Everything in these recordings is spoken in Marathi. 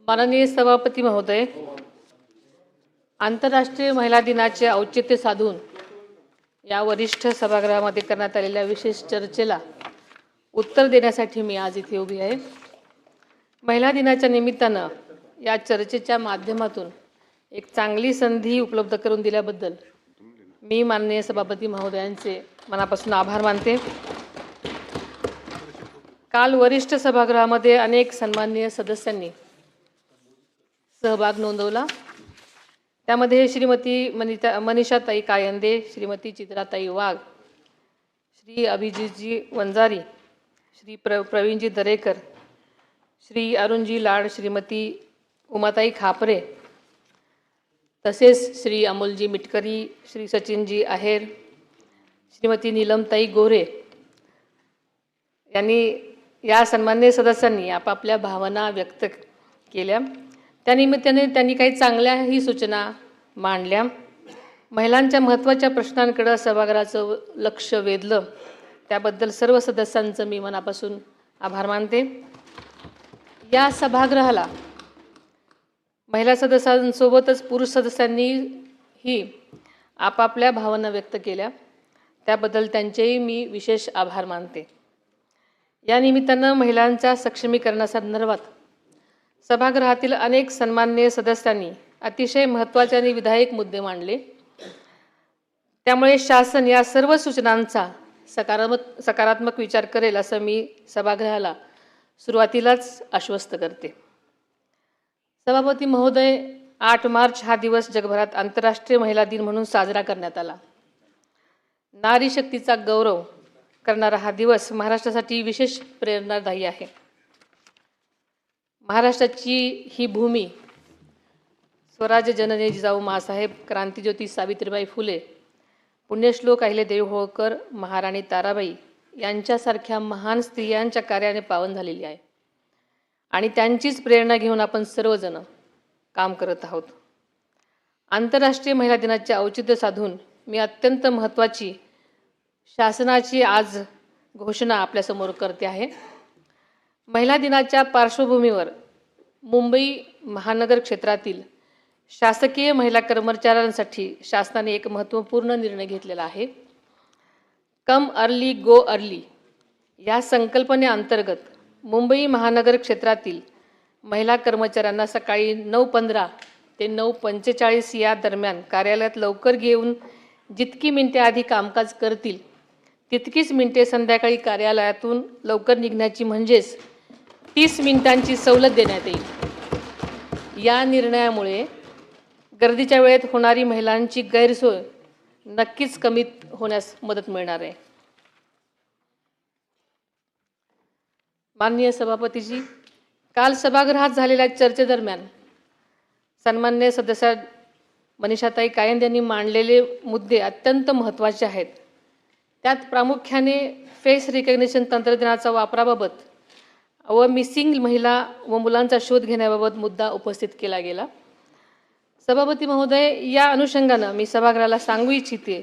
माननीय सभापती महोदय, आंतरराष्ट्रीय महिला दिनाचे औचित्य साधून या वरिष्ठ सभागृहामध्ये करण्यात आलेल्या विशेष चर्चेला उत्तर देण्यासाठी मी आज इथे उभी आहे। महिला दिनाच्या निमित्तानं या चर्चेच्या माध्यमातून एक चांगली संधी उपलब्ध करून दिल्याबद्दल मी माननीय सभापती महोदयांचे मनापासून आभार मानते। काल वरिष्ठ सभागृहामध्ये अनेक सन्माननीय सदस्यांनी सहभाग नोंदवला। त्यामध्ये श्रीमती मनीषाताई कायंदे, श्रीमती चित्राताई वाघ, श्री अभिजितजी वंजारी, श्री प्रवीणजी दरेकर, श्री अरुणजी लाड, श्रीमती उमाताई खापरे, तसेच श्री अमोलजी मिटकरी, श्री सचिनजी आहेर, श्रीमती नीलमताई गोरे यांनी या सन्माननीय सदस्यांनी आपापल्या भावना व्यक्त केल्या। त्यानिमित्ताने त्यांनी काही चांगल्याही सूचना मांडल्या। महिलांच्या महत्त्वाच्या प्रश्नांकडे सभागृहाचं लक्ष वेधलं, त्याबद्दल सर्व सदस्यांचं मी मनापासून आभार मानते। या सभागृहाला महिला सदस्यांसोबतच पुरुष सदस्यांनीही आपापल्या भावना व्यक्त केल्या, त्याबद्दल त्यांचेही मी विशेष आभार मानते। या निमित्तानं महिलांच्या सक्षमीकरणासंदर्भात सभागृहातील अनेक सन्माननीय सदस्यांनी अतिशय महत्त्वाचे आणि विधायक मुद्दे मांडले। त्यामुळे शासन या सर्व सूचनांचा सकारात्मक विचार करेल असं मी सभागृहाला सुरुवातीलाच आश्वस्त करते। सभापती महोदय, 8 मार्च हा दिवस जगभरात आंतरराष्ट्रीय महिला दिन म्हणून साजरा करण्यात आला। नारी शक्तीचा गौरव करणारा हा दिवस महाराष्ट्रासाठी विशेष प्रेरणादायी आहे। महाराष्ट्राची ही भूमी स्वराज्य जननी जिजाऊ माँसाहेब, क्रांतिज्योती सावित्रीबाई फुले, पुण्यश्लोक अहिल्यादेवी होळकर, महाराणी ताराबाई यांच्यासारख्या महान स्त्रियांच्या कार्याने पावन झालेली आहे आणि त्यांचीच प्रेरणा घेऊन आपण सर्वजण काम करत आहोत। आंतरराष्ट्रीय महिला दिनाचे औचित्य साधून मी अत्यंत महत्त्वाची शासनाची आज घोषणा आपल्यासमोर करते आहे। महिला दिनाच्या पार्श्वभूमीवर मुंबई महानगर क्षेत्रातील शासकीय महिला कर्मचाऱ्यांसाठी शासनाने एक महत्त्वपूर्ण निर्णय घेतलेला आहे। कम अर्ली गो अर्ली या संकल्पनेअंतर्गत मुंबई महानगर क्षेत्रातील महिला कर्मचाऱ्यांना सकाळी 9:15 ते 9:45 या दरम्यान कार्यालयात लवकर घेऊन जितकी मिनिटे आधी कामकाज करतील तितकीच मिनिटे संध्याकाळी कार्यालयातून लवकर निघण्याची म्हणजेच 30 मिनिटांची सवलत देण्यात येईल। या निर्णयामुळे गर्दीच्या वेळेत होणारी महिलांची गैरसोय नक्कीच कमी होण्यास मदत मिळणार आहे। माननीय सभापतीजी, काल सभागृहात झालेल्या चर्चेदरम्यान सन्माननीय सदस्य मनीषाताई कायंदे यांनी मांडलेले मुद्दे अत्यंत महत्त्वाचे आहेत। त्यात प्रामुख्याने फेस रिकग्निशन तंत्रज्ञानाचा वापराबाबत व मिसिंग महिला व मुलांचा शोध घेण्याबाबत मुद्दा उपस्थित केला गेला। सभापती महोदय, या अनुषंगानं मी सभागृहाला सांगू इच्छिते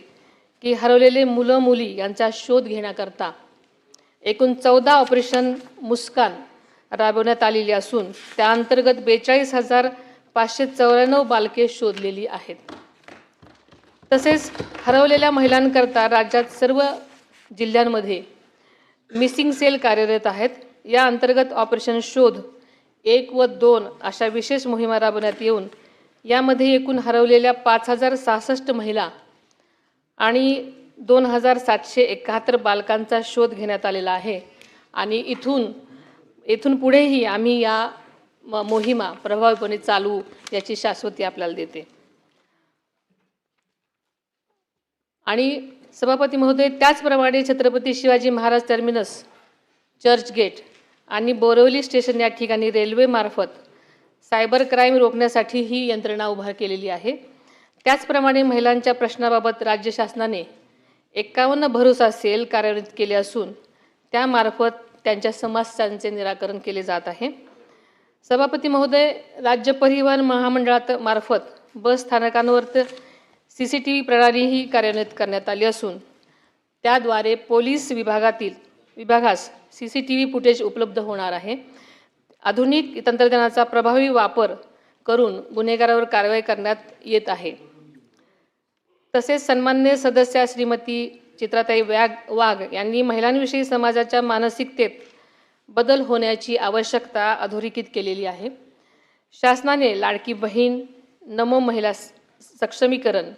की हरवलेले मुलं मुली यांचा शोध घेण्याकरता एकूण 14 ऑपरेशन मुस्कान राबवण्यात आलेली असून त्या अंतर्गत 42,594 बालके शोधलेली आहेत। तसेच हरवलेल्या महिलांकरता राज्यात सर्व जिल्ह्यांमध्ये मिसिंग सेल कार्यरत आहेत। या अंतर्गत ऑपरेशन शोध 1 व 2 अशा विशेष मोहिमा राबवण्यात येऊन यामध्ये एकूण हरवलेल्या 5,066 महिला आणि 2,771 बालकांचा शोध घेण्यात आलेला आहे आणि इथून पुढेही आम्ही या मोहिमा प्रभावीपणे चालू याची शाश्वती आपल्याला देते। आणि सभापती महोदय, त्याचप्रमाणे छत्रपती शिवाजी महाराज टर्मिनस, चर्चगेट आणि बोरिवली स्टेशन या ठिकाणी रेल्वेमार्फत सायबर क्राईम रोखण्यासाठी ही यंत्रणा उभा केलेली आहे। त्याचप्रमाणे महिलांच्या प्रश्नाबाबत राज्य शासनाने 51 भरोसा सेल कार्यान्वित केले असून त्यामार्फत त्यांच्या समस्यांचे निराकरण केले जात आहे। सभापती महोदय, राज्य परिवहन महामंडळामार्फत बस स्थानकांवर CCTV प्रणालीही कार्यान्वित करण्यात आली असून त्याद्वारे पोलीस विभागास CCTV फुटेज उपलब्ध होणार आहे आधुनिक तंत्रज्ञानाचा प्रभावी वापर करून गुन्हेगारावर कारवाई करण्यात येत आहे. तसेच सन्माननीय सदस्या श्रीमती चित्राताई वाघ यांनी महिलांविषयी समाजाच्या मानसिकतेत बदल होण्याची आवश्यकता अधोरेखित केलेली आहे. शासनाने लाडकी बहीण, नमो महिला सक्षमीकरण,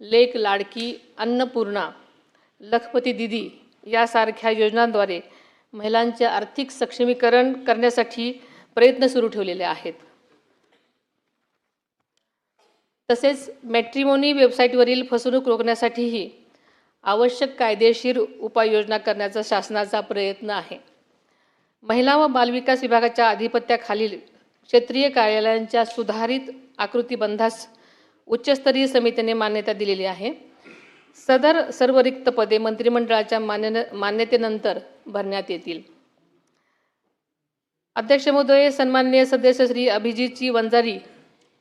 लेक लाडकी, अन्नपूर्णा, लखपती दीदी यासारख्या योजनांद्वारे महिलांचे आर्थिक सक्षमीकरण करण्यासाठी प्रयत्न सुरू ठेवलेले आहेत. तसेच मॅट्रिमोनी वेबसाईटवरील फसवणूक रोखण्यासाठीही आवश्यक कायदेशीर उपाययोजना करण्याचा शासनाचा प्रयत्न आहे. महिला व बालविकास विभागाच्या आधिपत्याखालील क्षेत्रीय कार्यालयांच्या सुधारित आकृतीबंधास उच्चस्तरीय समितीने मान्यता दिलेली आहे. सदर सर्व रिक्त पदे मंत्रिमंडळाच्या मान्यतेनंतर भरण्यात येतील. अध्यक्ष महोदय, सन्माननीय सदस्य श्री अभिजितजी वंजारी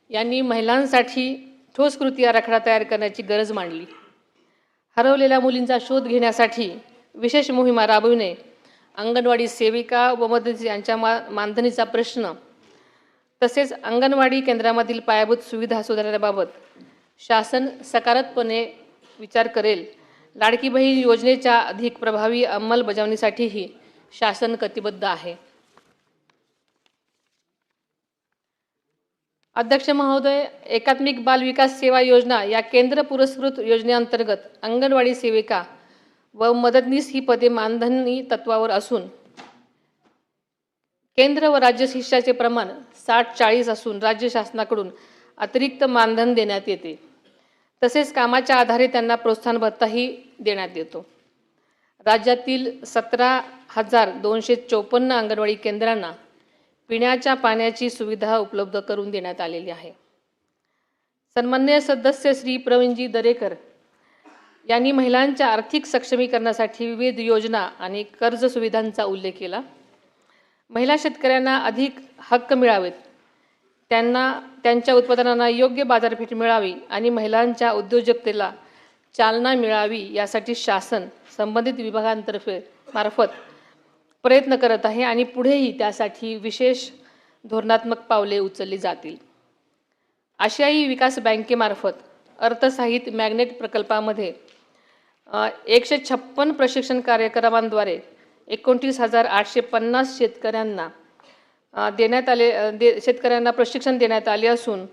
यांनी महिलांसाठी ठोस कृती आराखडा तयार करण्याची गरज मांडली. हरवलेल्या मुलींचा शोध घेण्यासाठी विशेष मोहिमा राबविणे, अंगणवाडी सेविका व मदतनीस यांच्या मानधनीचा प्रश्न, तसेच अंगणवाडी केंद्रामधील पायाभूत सुविधा सुधारण्याबाबत शासन सकारात्मकपणे विचार करेल. लाडकी बहीण योजनेच्या अधिक प्रभावी अंमलबजावणीसाठीही शासन कटिबद्ध आहे. अध्यक्ष महोदय, एकात्मिक बाल विकास सेवा योजना या केंद्र पुरस्कृत योजनेअंतर्गत अंगणवाडी सेविका व मदतनीस ही पदे मानधनी तत्वावर असून केंद्र व राज्य शिष्याचे प्रमाण 60-40 असून राज्य शासनाकडून अतिरिक्त मानधन देण्यात येते. तसेच कामाच्या आधारे त्यांना प्रोत्साहन भत्ताही देण्यात येतो. राज्यातील 17,254 अंगणवाडी केंद्रांना पिण्याच्या पाण्याची सुविधा उपलब्ध करून देण्यात आलेली आहे. सन्माननीय सदस्य श्री प्रवीणजी दरेकर यांनी महिलांच्या आर्थिक सक्षमीकरणासाठी विविध योजना आणि कर्ज सुविधांचा उल्लेख केला. महिला शेतकऱ्यांना अधिक हक्क मिळावेत, त्यांच्या उत्पादनांना योग्य बाजारपेठ मिळावी आणि महिलांच्या उद्योजकतेला चालना मिळावी यासाठी शासन संबंधित विभागांमार्फत प्रयत्न करत आहे आणि पुढेही त्यासाठी विशेष धोरणात्मक पावले उचलली जातील. आशियाई विकास बँकेमार्फत अर्थसहाय्यित मॅग्नेट प्रकल्पामध्ये 156 प्रशिक्षण कार्यक्रमांद्वारे 29,850 शेतकऱ्यांना प्रशिक्षण देण्यात आले असून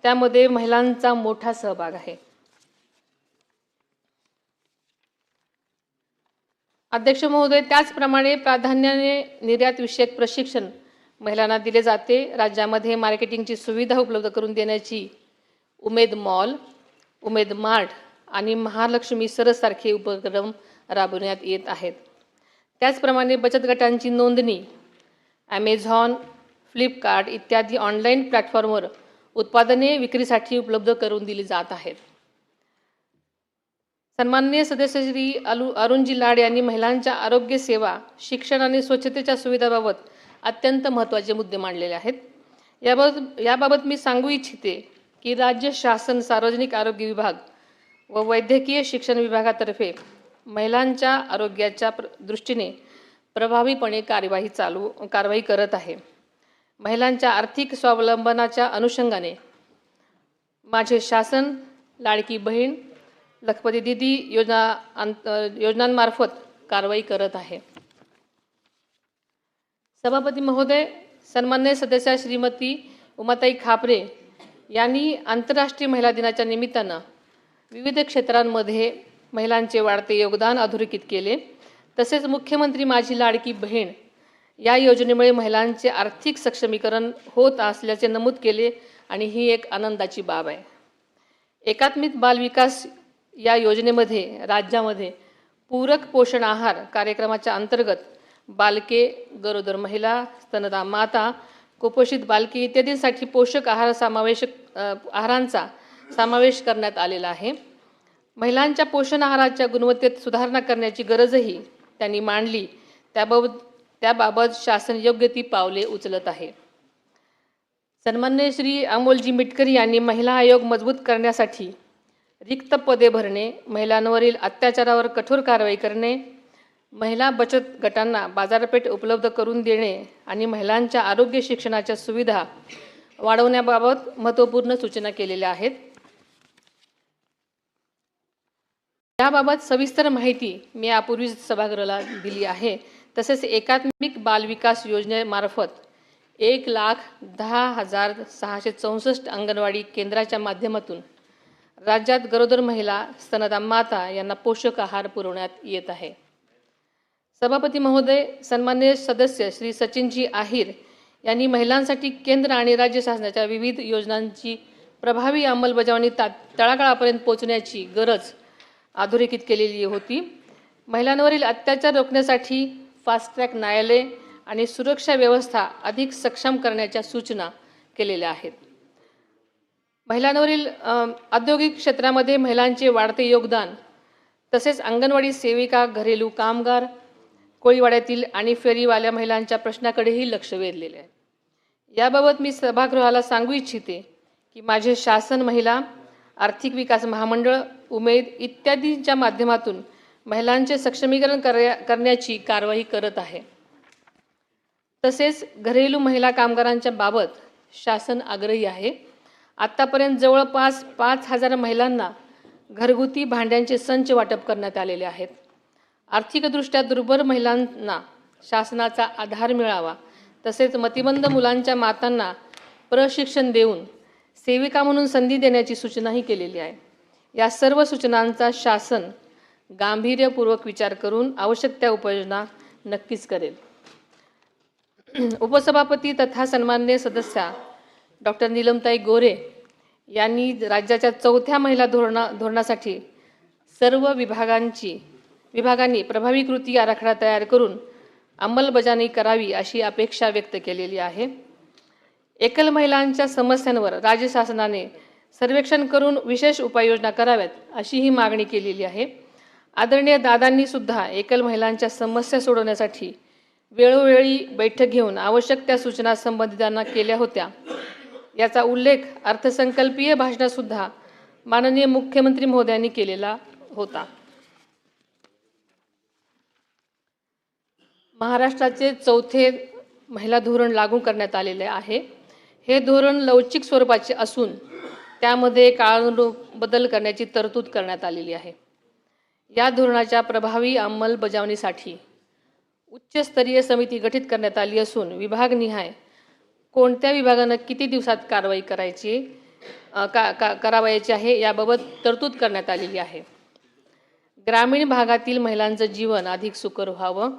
त्यामध्ये महिलांचा मोठा सहभाग आहे. अध्यक्ष महोदय, त्याचप्रमाणे प्राधान्याने निर्यात विषयक प्रशिक्षण महिलांना दिले जाते. राज्यामध्ये मार्केटिंगची सुविधा उपलब्ध करून देण्याची उमेद मॉल, उमेद मार्ट आणि महालक्ष्मी सरस सारखे उपक्रम राबवण्यात येत आहेत. त्याचप्रमाणे बचत गटांची नोंदणी ॲमेझॉन, फ्लिपकार्ट इत्यादी ऑनलाईन प्लॅटफॉर्मवर उत्पादने विक्रीसाठी उपलब्ध करून दिली जात आहेत. सन्माननीय सदस्य श्री अरुणजी लाड यांनी महिलांच्या आरोग्य सेवा, शिक्षण आणि स्वच्छतेच्या सुविधांबाबत अत्यंत महत्त्वाचे मुद्दे मांडलेले आहेत. याबाबत मी सांगू इच्छिते की राज्य शासन सार्वजनिक आरोग्य विभाग व वैद्यकीय शिक्षण विभागातर्फे महिलांच्या आरोग्याच्या दृष्टीने प्रभावीपणे कारवाई करत आहे. महिलांच्या आर्थिक स्वावलंबनाच्या अनुषंगाने माझे शासन लाडकी बहीण, लखपती दीदी योजनांमार्फत कारवाई करत आहे. सभापती महोदय, सन्माननीय सदस्य श्रीमती उमाताई खापरे यांनी आंतरराष्ट्रीय महिला दिनाच्या निमित्तानं विविध क्षेत्रांमध्ये महिलांचे वाढते योगदान अधोरेखित केले. तसेच मुख्यमंत्री माझी लाडकी बहीण या योजनेमुळे महिलांचे आर्थिक सक्षमीकरण होत असल्याचे नमूद केले आणि ही एक आनंदाची बाब आहे. एकात्मिक बाल विकास या योजनेमध्ये राज्यामध्ये पूरक पोषण आहार कार्यक्रमाच्या अंतर्गत बालके, गरोदर महिला, स्तनदा माता, कुपोषित बालके इत्यादींसाठी पोषक आहारांचा समावेश करण्यात आलेला आहे. महिलांच्या पोषण आहाराच्या गुणवत्तेत सुधारणा करण्याची गरजही त्यांनी मांडली. त्याबाबत शासन योग्य ती पावले उचलत आहे. सन्माननीय श्री अमोलजी मिटकरी यांनी महिला आयोग मजबूत करण्यासाठी रिक्त पदे भरणे, महिलांवरील अत्याचारावर कठोर कारवाई करणे, महिला बचत गटांना बाजारपेठ उपलब्ध करून देणे आणि महिलांच्या आरोग्य शिक्षणाच्या सुविधा वाढवण्याबाबत महत्त्वपूर्ण सूचना केलेल्या आहेत. याबाबत सविस्तर माहिती मी यापूर्वीच सभागृहाला दिली आहे. तसेच एकात्मिक बालविकास योजनेमार्फत 1,10,664 अंगणवाडी केंद्राच्या माध्यमातून राज्यात गरोदर महिला, स्तनदा माता यांना पोषक आहार पुरवण्यात येत आहे. सभापती महोदय, सन्माननीय सदस्य श्री सचिनजी आहिर यांनी महिलांसाठी केंद्र आणि राज्य शासनाच्या विविध योजनांची प्रभावी अंमलबजावणी तळागाळापर्यंत पोहोचण्याची गरज अधोरेखित केलेली होती. महिलांवरील अत्याचार रोखण्यासाठी फास्ट ट्रॅक न्यायालय आणि सुरक्षा व्यवस्था अधिक सक्षम करण्याच्या सूचना केलेल्या आहेत. महिलांवरील औद्योगिक क्षेत्रामध्ये महिलांचे वाढते योगदान, तसेच अंगणवाडी सेविका, घरेलू कामगार, कोळीवाड्यातील आणि फेरीवाल्या महिलांच्या प्रश्नाकडेही लक्ष वेधलेले आहे. याबाबत मी सभागृहाला सांगू इच्छिते की माझे शासन महिला, आर्थिक विकास महामंडळ, उमेद इत्यादींच्या माध्यमातून महिलांचे सक्षमीकरण करण्याची कारवाई करत आहे. तसेच घरेलू महिला कामगारांच्या बाबत शासन आग्रही आहे. आत्तापर्यंत जवळपास 5,000 महिलांना घरगुती भांड्यांचे संच वाटप करण्यात आलेले आहेत. आर्थिकदृष्ट्या दुर्बल महिलांना शासनाचा आधार मिळावा, तसेच मतिमंद मुलांच्या मातांना प्रशिक्षण देऊन सेविका म्हणून संधी देण्याची सूचनाही केलेली आहे. या सर्व सूचनांचा शासन गांभीर्यपूर्वक विचार करून आवश्यक त्या उपाययोजना नक्कीच करेल. उपसभापती तथा सन्माननीय सदस्या डॉक्टर नीलमताई गोरे यांनी राज्याच्या 4थ्या महिला धोरणासाठी सर्व विभागांनी प्रभावी कृती आराखडा तयार करून अंमलबजावणी करावी अशी अपेक्षा व्यक्त केलेली आहे. एकल महिलांच्या समस्यांवर राज्य शासनाने सर्वेक्षण करून विशेष उपाययोजना कराव्यात अशी ही मागणी केलेली आहे. आदरणीय दादांनी सुद्धा एकल महिलांच्या समस्या सोडवण्यासाठी वेळोवेळी बैठक घेऊन आवश्यक त्या सूचना संबंधितांना केल्या होत्या. याचा उल्लेख अर्थसंकल्पीय भाषणातसुद्धा माननीय मुख्यमंत्री महोदयांनी केलेला होता. महाराष्ट्राचे 4थे महिला धोरण लागू करण्यात आलेले आहे. हे धोरण लवचिक स्वरूपाचे असून त्यामध्ये काळानुरूप बदल करण्याची तरतूद करण्यात आलेली आहे. या धोरणाच्या प्रभावी अंमलबजावणीसाठी उच्चस्तरीय समिती गठीत करण्यात आली असून विभागनिहाय कोणत्या विभागानं किती दिवसात कारवाई करावयाची आहे याबाबत तरतूद करण्यात आलेली आहे. ग्रामीण भागातील महिलांचं जीवन अधिक सुकर व्हावं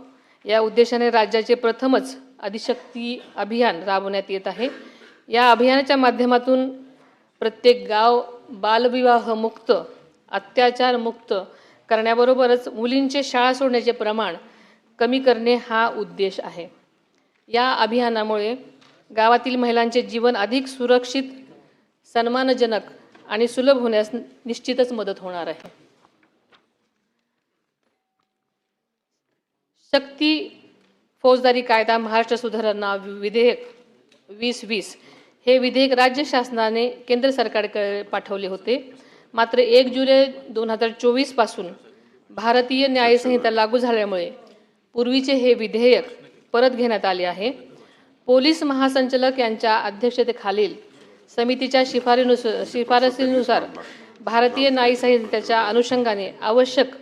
या उद्देशाने राज्याचे प्रथमच आदिशक्ती अभियान राबवण्यात येत आहे. या अभियानाच्या माध्यमातून प्रत्येक गाव बालविवाह मुक्त, अत्याचार मुक्त करण्याबरोबरच मुलींचे शाळा सोडण्याचे प्रमाण कमी करणे हा उद्देश आहे. या अभियानामुळे गावातील महिलांचे जीवन अधिक सुरक्षित, सन्मानजनक आणि सुलभ होण्यास निश्चितच मदत होणार आहे. शक्ती फौजदारी कायदा महाराष्ट्र सुधारणा विधेयक 2020 हे विधेयक राज्य शासनाने केंद्र सरकारकडे पाठवले होते. मात्र 1 जुलै 2024 पासून भारतीय न्यायसंहिता लागू झाल्यामुळे पूर्वीचे हे विधेयक परत घेण्यात आले आहे. पोलीस महासंचालक यांच्या अध्यक्षतेखालील समितीच्या शिफारसीनुसार भारतीय न्यायसंहितेच्या अनुषंगाने आवश्यक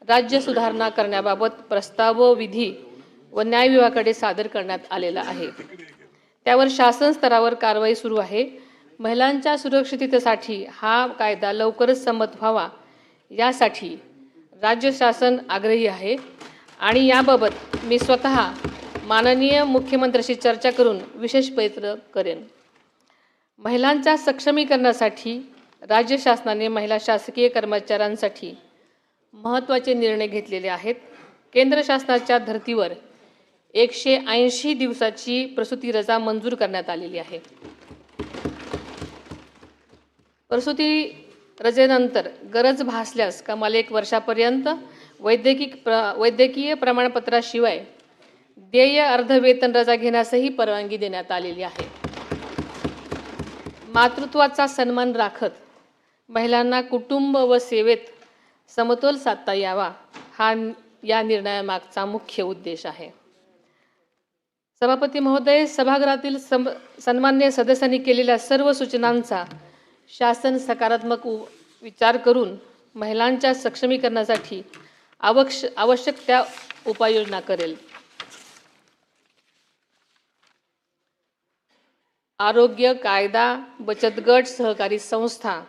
राज्य सुधारणा करण्याबाबत प्रस्ताव विधी व न्याय विभागाकडे सादर करण्यात आलेला आहे. त्यावर शासन स्तरावर कारवाई सुरू आहे. महिलांच्या सुरक्षिततेसाठी हा कायदा लवकरच संमत व्हावा यासाठी राज्य शासन आग्रही आहे आणि याबाबत मी स्वतः माननीय मुख्यमंत्र्यांशी चर्चा करून विशेष प्रयत्न करेन. महिलांच्या सक्षमीकरणासाठी राज्य शासनाने महिला शासकीय कर्मचाऱ्यांसाठी महत्त्वाचे निर्णय घेतलेले आहेत. केंद्र शासनाच्या धर्तीवर 180 दिवसाची प्रसूती रजा मंजूर करण्यात आलेली आहे. प्रसूती रजेनंतर गरज भासल्यास कमाल 1 वर्षापर्यंत वैद्यकीय प्रमाणपत्राशिवाय देय अर्धवेतन रजा घेण्यासही परवानगी देण्यात आलेली आहे. मातृत्वाचा सन्मान राखत महिलांना कुटुंब व सेवेत समतोल साधता यावा हा या निर्णयामागचा मुख्य उद्देश आहे. सभापती महोदय, सभागृहातील सन्मान्य सदस्यांनी केलेल्या सर्व सूचनांचा शासन सकारात्मक विचार करून महिलांच्या सक्षमीकरणासाठी आवश्यक त्या उपाययोजना करेल. आरोग्य, कायदा, बचत गट, सहकारी संस्था,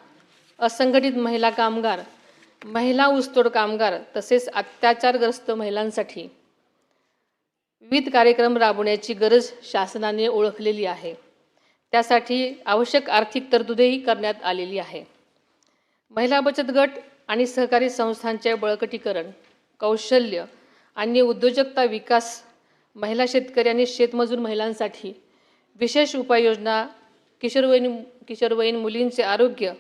असंघटित महिला कामगार, महिला ऊसतोड कामगार तसेच अत्याचारग्रस्त महिलांसाठी विविध कार्यक्रम राबवण्याची गरज शासनाने ओळखलेली आहे. त्यासाठी आवश्यक आर्थिक तरतुदही करण्यात आलेली आहे. महिला बचत गट आणि सहकारी संस्थांचे बळकटीकरण, कौशल्य आणि उद्योजकता विकास, महिला शेतकरी आणि शेतमजूर महिलांसाठी विशेष उपाययोजना, किशोरवयीन मुलींचे आरोग्य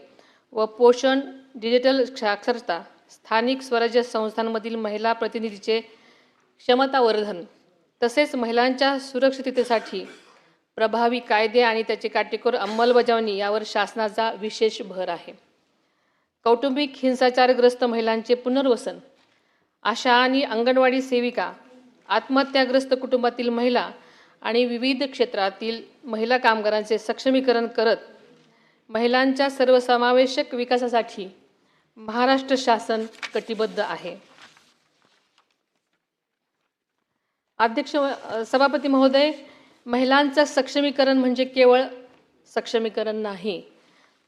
व पोषण, डिजिटल साक्षरता, स्थानिक स्वराज्य संस्थांमधील महिला प्रतिनिधीचे क्षमतावर्धन तसेच महिलांच्या सुरक्षिततेसाठी प्रभावी कायदे आणि त्याची काटेकोर अंमलबजावणी यावर शासनाचा विशेष भर आहे. कौटुंबिक हिंसाचारग्रस्त महिलांचे पुनर्वसन, आशा आणि अंगणवाडी सेविका, आत्महत्याग्रस्त कुटुंबातील महिला आणि विविध क्षेत्रातील महिला कामगारांचे सक्षमीकरण करत महिलांच्या सर्वसमावेशक विकासासाठी महाराष्ट्र शासन कटिबद्ध आहे. सभापती महोदय, महिलांचं सक्षमीकरण म्हणजे केवळ सक्षमीकरण नाही,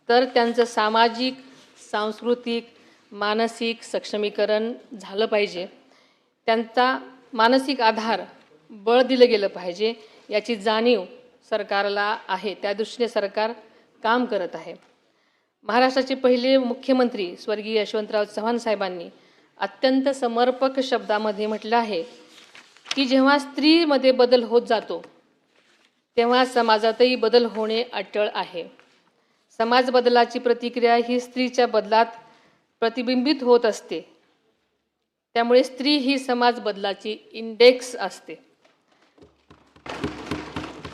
तर त्यांचं सामाजिक, सांस्कृतिक, मानसिक सक्षमीकरण झालं पाहिजे. त्यांचा मानसिक आधार, बळ दिलं गेलं पाहिजे याची जाणीव सरकारला आहे. त्या दृष्टीने सरकार काम करत आहे. महाराष्ट्राचे पहिले मुख्यमंत्री स्वर्गीय यशवंतराव चव्हाण साहेबांनी अत्यंत समर्पक शब्दामध्ये म्हटलं आहे की जेव्हा स्त्रीमध्ये बदल होत जातो तेव्हा समाजातही बदल होणे अटळ आहे. समाज बदलाची प्रतिक्रिया ही स्त्रीच्या बदलात प्रतिबिंबित होत असते. त्यामुळे स्त्री ही समाज बदलाची इंडेक्स असते.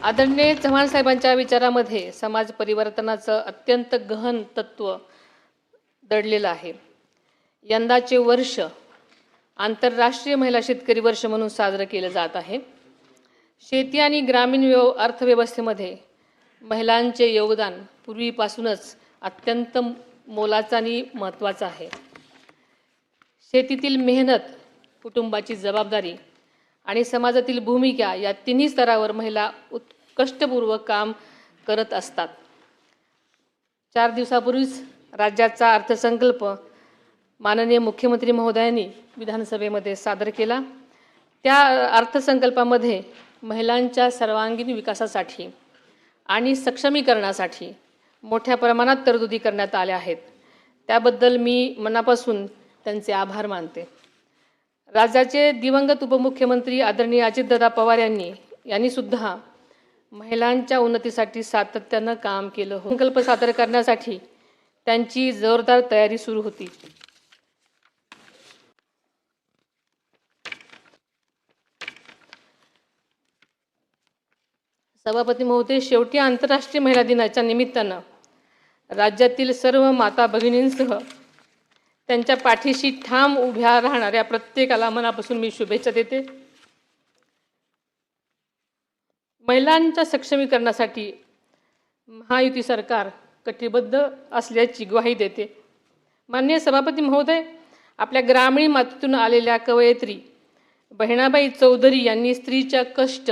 आदरणीय चव्हाण साहेबांच्या विचारामध्ये समाज परिवर्तनाचं अत्यंत गहन तत्त्व दडलेलं आहे. यंदाचे वर्ष आंतरराष्ट्रीय महिला शेतकरी वर्ष म्हणून साजरं केलं जात आहे. शेती आणि ग्रामीण अर्थव्यवस्थेमध्ये महिलांचे योगदान पूर्वीपासूनच अत्यंत मोलाचं आणि महत्त्वाचं आहे. शेतीतील मेहनत, कुटुंबाची जबाबदारी आणि समाजातील भूमिका या तिन्ही स्तरावर महिला उत्कृष्टपूर्वक काम करत असतात. 4 दिवसापूर्वीच राज्याचा अर्थसंकल्प माननीय मुख्यमंत्री महोदयांनी विधानसभेमध्ये सादर केला. त्या अर्थसंकल्पामध्ये महिलांच्या सर्वांगीण विकासासाठी आणि सक्षमीकरणासाठी मोठ्या प्रमाणात तरतुदी करण्यात आल्या आहेत. त्याबद्दल मी मनापासून त्यांचे आभार मानते. राज्याचे दिवंगत उपमुख्यमंत्री आदरणीय अजितदादा पवार यांनी सुद्धा महिलांच्या उन्नतीसाठी सातत्यानं काम केलं होतं. संकल्प सादर करण्यासाठी त्यांची जोरदार तयारी सुरू होती. सभापती महोदय, शेवटी आंतरराष्ट्रीय महिला दिनाच्या निमित्तानं राज्यातील सर्व माता भगिनींसह त्यांच्या पाठीशी ठाम उभ्या राहणाऱ्या प्रत्येकाला मनापासून मी शुभेच्छा देते. महिलांच्या सक्षमीकरणासाठी महायुती सरकार कटिबद्ध असल्याची ग्वाही देते. माननीय सभापती महोदय, आपल्या ग्रामीण मातीतून आलेल्या कवयित्री बहिणाबाई चौधरी यांनी स्त्रीच्या कष्ट,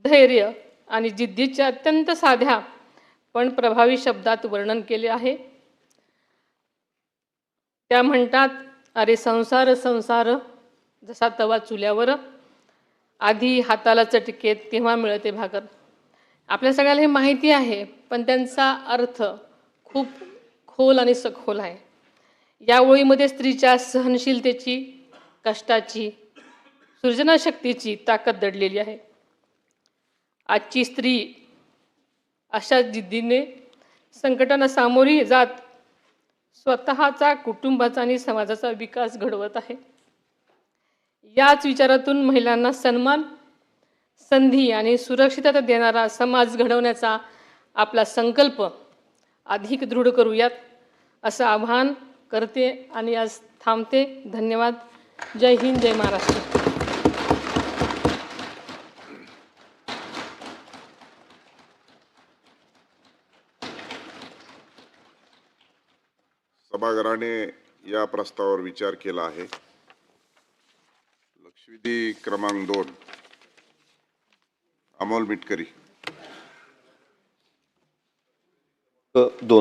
धैर्य आणि जिद्दीच्या अत्यंत साध्या पण प्रभावी शब्दात वर्णन केले आहे. त्या म्हणतात, अरे संसार संसार जसा तवा चुल्यावर, आधी हाताला चटके तेव्हा मिळते भाकर. आपल्या सगळ्याला हे माहिती आहे, पण त्यांचा अर्थ खूप खोल आणि सखोल आहे. या ओळीमध्ये स्त्रीच्या सहनशीलतेची, कष्टाची, सृजनशक्तीची ताकद दडलेली आहे. आजची स्त्री अशा जिद्दीने संकटांना सामोरी जात स्वतःचा, कुटुंबाचा आणि समाजाचा विकास घडवत आहे. याच विचारातून महिलांना सन्मान, संधी आणि सुरक्षितता देणारा समाज घडवण्याचा आपला संकल्प अधिक दृढ करूयात असं आवाहन करते आणि आज थांबते. धन्यवाद. जय हिंद, जय महाराष्ट्र. सभागृहाने या प्रस्तावावर विचार केला आहे. लक्षवेधी क्रमांक 2 अमोल मिटकरी. 2